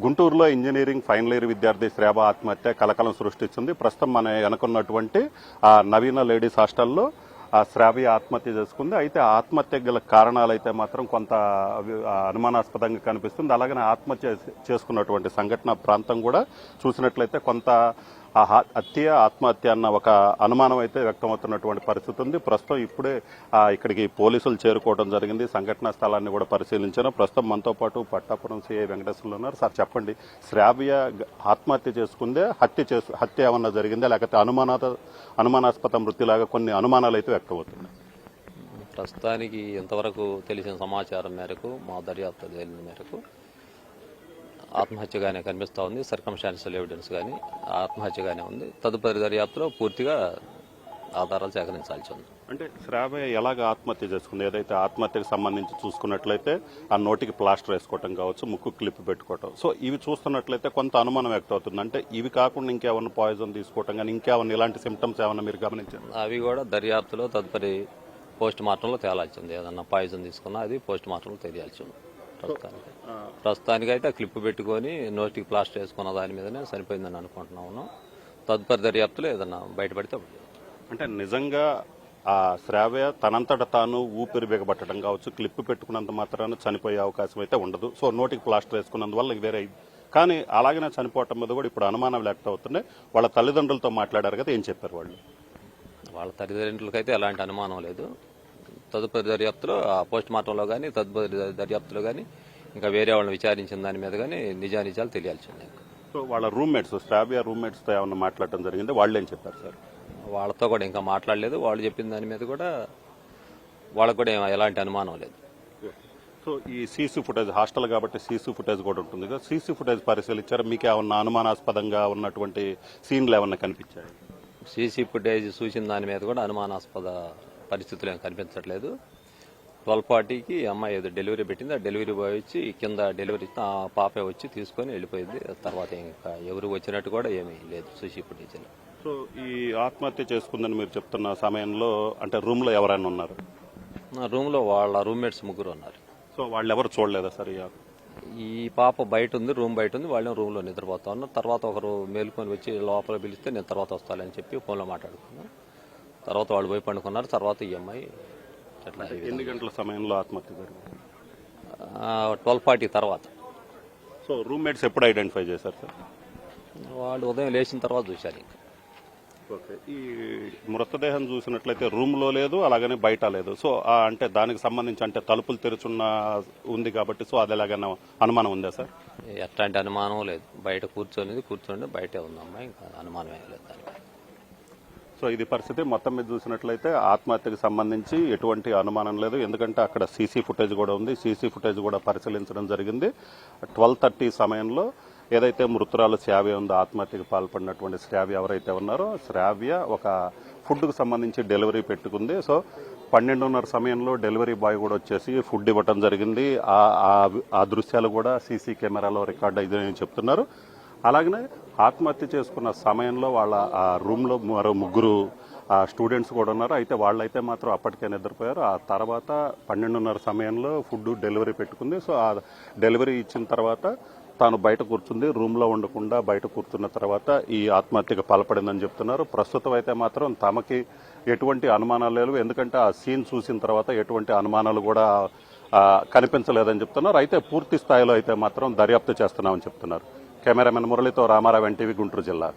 గుంటూరులో engineering final year విద్యార్థి శ్రావ ఆత్మహత్య కలకలం సృష్టించింది. ప్రస్తుతం మన అనుకున్నటువంటి ఆ నవీన లేడీస్ హాస్టల్లో ఆ శ్రావ్య ఆత్మహత్య చేసుకుంది. అయితే ఆత్మహత్య గల కారణాలు అయితే మాత్రం కొంత అనుమానాస్పదంగా కనిపిస్తుంది. అలాగనే ఆత్మహత్య చేసుకున్నటువంటి సంఘటన ప్రాంతం కూడా చూసినట్లయితే కొంత ఆత్మహత్య అన్న ఒక అనుమానం అయితే వ్యక్తమవుతున్నటువంటి పరిస్థితి ఉంది. ప్రస్తుతం ఇప్పుడే ఇక్కడికి పోలీసులు చేరుకోవడం జరిగింది. సంఘటనా స్థలాన్ని కూడా పరిశీలించారు. ప్రస్తుతం మనతో పాటు పట్టాపురం సిఐ వెంకటేశ్వర్లు ఉన్నారు. సార్ చెప్పండి, శ్రావ్య ఆత్మహత్య చేసుకుందే, హత్య ఏమన్నా జరిగిందా, లేకపోతే అనుమానాస్పద మృతిలాగా కొన్ని అనుమానాలు అయితే వ్యక్తమవుతున్నాయి? ప్రస్తుతానికి ఇంతవరకు తెలిసిన సమాచారం మేరకు, మా దర్యాప్తు తేలిన మేరకు ఆత్మహత్యగానే కనిపిస్తూ ఉంది. సర్కమ్స్టాన్షియల్ ఎవిడెన్స్ కానీ ఆత్మహత్యగానే ఉంది. తదుపరి దర్యాప్తులో పూర్తిగా ఆధారాలు సేకరించాల్సి ఉంది. అంటే శ్రావ్య ఎలాగ ఆత్మహత్య చేసుకుంది? ఏదైతే ఆత్మహత్యకు సంబంధించి చూసుకున్నట్లయితే ఆ నోటికి ప్లాస్టర్ వేసుకోవటం కావచ్చు, ముక్కు క్లిప్ పెట్టుకోవటం, సో ఇవి చూస్తున్నట్లయితే కొంత అనుమానం వ్యక్తం అవుతుంది. అంటే ఇవి కాకుండా ఇంకేమన్నా పాయిజన్ తీసుకోవటం కానీ ఇంకేమన్నా ఇలాంటి సిమ్టమ్స్ ఏమన్నా మీరు గమనించారు? అవి కూడా దర్యాప్తులో తదుపరి పోస్ట్ మార్టంలో తేలాల్సి ఉంది. ఏదన్నా పాయిజన్ తీసుకున్నా అది పోస్ట్ మార్టంలో తెలియాల్సి ఉంది. ప్రస్తుతానికైతే క్లిప్ పెట్టుకొని నోటికి ప్లాస్టర్ వేసుకున్న దాని మీదనే చనిపోయిందని అనుకుంటున్నాము. తదుపరి దర్యాప్తులో ఏదన్నా బయటపడితే అంటే నిజంగా ఆ శ్రావ్య తనంతట తాను ఊపిరి బిగబట్టడం కావచ్చు, క్లిప్ పెట్టుకున్నంత మాత్రాన చనిపోయే అవకాశం అయితే ఉండదు. సో నోటికి ప్లాస్టర్ వేసుకున్నందువల్ల వేరే కానీ అలాగనే చనిపోవటం మీద కూడా ఇప్పుడు అనుమానం వ్యక్తం అవుతున్నాయి. వాళ్ళ తల్లిదండ్రులతో మాట్లాడారు కదా, ఏం చెప్పారు వాళ్ళు? వాళ్ళ తల్లిదండ్రులకైతే ఎలాంటి అనుమానం లేదు. తదుపరి దర్యాప్తులో పోస్ట్ మార్టంలో కానీ తదుపరి దర్యాప్తులో కానీ ఇంకా వేరే వాళ్ళని విచారించిన దాని మీద కానీ నిజానిజాలు తెలియాల్సి ఉన్నాయి. సో వాళ్ళ రూమ్మేట్స్, శ్రావ్య రూమ్మేట్స్తో ఏమన్నా మాట్లాడటం జరిగింది? వాళ్ళు ఏం చెప్పారు సార్? వాళ్ళతో కూడా ఇంకా మాట్లాడలేదు. వాళ్ళు చెప్పిన దాని మీద కూడా వాళ్ళకు కూడా ఎలాంటి అనుమానం లేదు. సో ఈ సీసీ ఫుటేజ్, హాస్టల్ కాబట్టి సీసీ ఫుటేజ్ కూడా ఉంటుంది కదా, సీసీ ఫుటేజ్ పరిశీలించారు. మీకు ఏమన్నా అనుమానాస్పదంగా ఉన్నటువంటి సీన్లు ఏమన్నా కనిపించాయి? సీసీ ఫుటేజ్ చూసిన దాని మీద కూడా అనుమానాస్పద పరిస్థితులు ఏం కనిపించట్లేదు. 12:40కి అమ్మాయి ఏదో డెలివరీ పెట్టింది. ఆ డెలివరీ బాయ్ వచ్చి కింద డెలివరీ ఇస్తే ఆ పాపే వచ్చి తీసుకొని వెళ్ళిపోయింది. తర్వాత ఇంకా ఎవరు వచ్చినట్టు కూడా ఏమీ లేదు సీసీ ఫుటేజ్లో. సో ఈ ఆత్మహత్య చేసుకుందని మీరు చెప్తున్న సమయంలో అంటే రూమ్ లో ఎవరైనా ఉన్నారు? రూమ్ లో వాళ్ళ రూమ్మేట్స్ ముగ్గురు ఉన్నారు. సో వాళ్ళు ఎవరు చూడలేదా సార్? ఈ పాప బయట ఉంది, రూమ్ బయట ఉంది. వాళ్ళని రూమ్ లో నిద్రపోతా ఉన్నారు. తర్వాత ఒకరు మేలుకొని వచ్చి లోపల పిలిస్తే నేను తర్వాత వస్తానని చెప్పి ఫోన్లో మాట్లాడుకున్నాను. తర్వాత వాళ్ళు పోయి పండుకున్నారు. తర్వాత ఈ అమ్మాయి ఎన్ని గంటల సమయంలో ఆత్మహత్య జరిగింది? 12:40 తర్వాత. సో రూమ్మేట్స్ ఎప్పుడు ఐడెంటిఫై చేశారు సార్? వాళ్ళు ఉదయం లేచిన తర్వాత చూశారు. ఇంకా ఓకే. ఈ మృతదేహం చూసినట్లయితే రూమ్ లో లేదు, అలాగనే బయట లేదు. సో అంటే దానికి సంబంధించి అంటే తలుపులు తెరుచున్న ఉంది కాబట్టి సో అది ఎలాగైనా అనుమానం ఉందా సార్? ఎట్లాంటి అనుమానం లేదు. బయట కూర్చొని బయటే ఉంది అమ్మాయి. ఇంకా అనుమానం ఏం లేదు దానికి. సో ఇది పరిస్థితి. మొత్తం మీద చూసినట్లయితే ఆత్మహత్యకు సంబంధించి ఎటువంటి అనుమానం లేదు. ఎందుకంటే అక్కడ సీసీ ఫుటేజ్ కూడా ఉంది. సీసీ ఫుటేజ్ కూడా పరిశీలించడం జరిగింది. 12:30 సమయంలో ఏదైతే మృతురాలు శ్రావ్య ఉందో, ఆత్మహత్యకు పాల్పడినటువంటి శ్రావ్య ఎవరైతే ఉన్నారో, శ్రావ్య ఒక ఫుడ్కు సంబంధించి డెలివరీ పెట్టుకుంది. సో 12:30 సమయంలో డెలివరీ బాయ్ కూడా వచ్చేసి ఫుడ్ ఇవ్వటం జరిగింది. ఆ దృశ్యాలు కూడా సీసీ కెమెరాలో రికార్డ్ అయ్యిందని చెప్తున్నారు. అలాగనే ఆత్మహత్య చేసుకున్న సమయంలో వాళ్ళ ఆ రూమ్లో మరో ముగ్గురు స్టూడెంట్స్ కూడా ఉన్నారు. అయితే వాళ్ళైతే మాత్రం అప్పటికే నిద్రపోయారు. ఆ తర్వాత 12:30 సమయంలో ఫుడ్ డెలివరీ పెట్టుకుంది. సో ఆ డెలివరీ ఇచ్చిన తర్వాత తాను బయట కూర్చుంది. రూమ్లో ఉండకుండా బయట కూర్చున్న తర్వాత ఈ ఆత్మహత్యకు పాల్పడిందని చెప్తున్నారు. ప్రస్తుతం అయితే మాత్రం తమకి ఎటువంటి అనుమానాలు లేవు. ఎందుకంటే ఆ సీన్ చూసిన తర్వాత ఎటువంటి అనుమానాలు కూడా కనిపించలేదని చెప్తున్నారు. అయితే పూర్తి స్థాయిలో అయితే మాత్రం దర్యాప్తు చేస్తున్నామని చెప్తున్నారు. కెమెరామెన్ మురళితో రామారావు, ఎన్టీవీ, గుంటూరు జిల్లా.